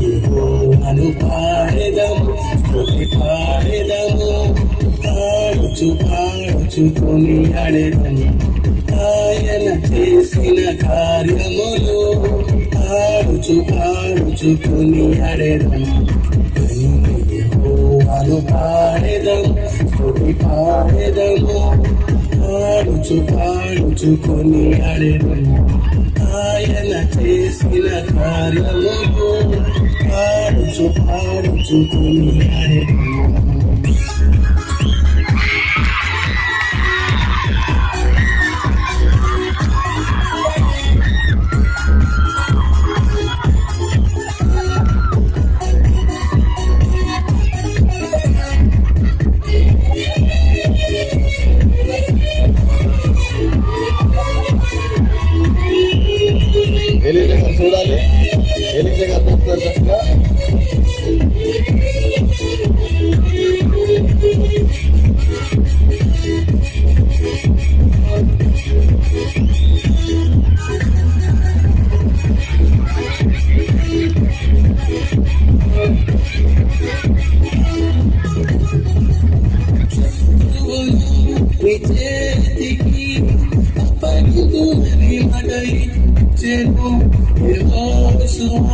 యెహోవాను పాడెదము, స్తుతి పాడెదము, పాడుచు పాడుచు కొనియాడెదము. ఆయన చేసిన కార్యములు పాడుచు పాడుచు కొనియాడెదము. యెహోవాను పాడెదము, స్తుతి పాడెదము, పాడుచు పాడుచు కొనియాడెదము. ఆయన చేసిన కార్యములు పాడుచు పాడుచు కొనియాడెదము. ఎలిజా గారు చూడాలి, ఎలిజా గారు చూస్తారు చక్కగా. నీ చేతికి అప్పగింతుమని మాట ఇచ్చెను యెహోషువ.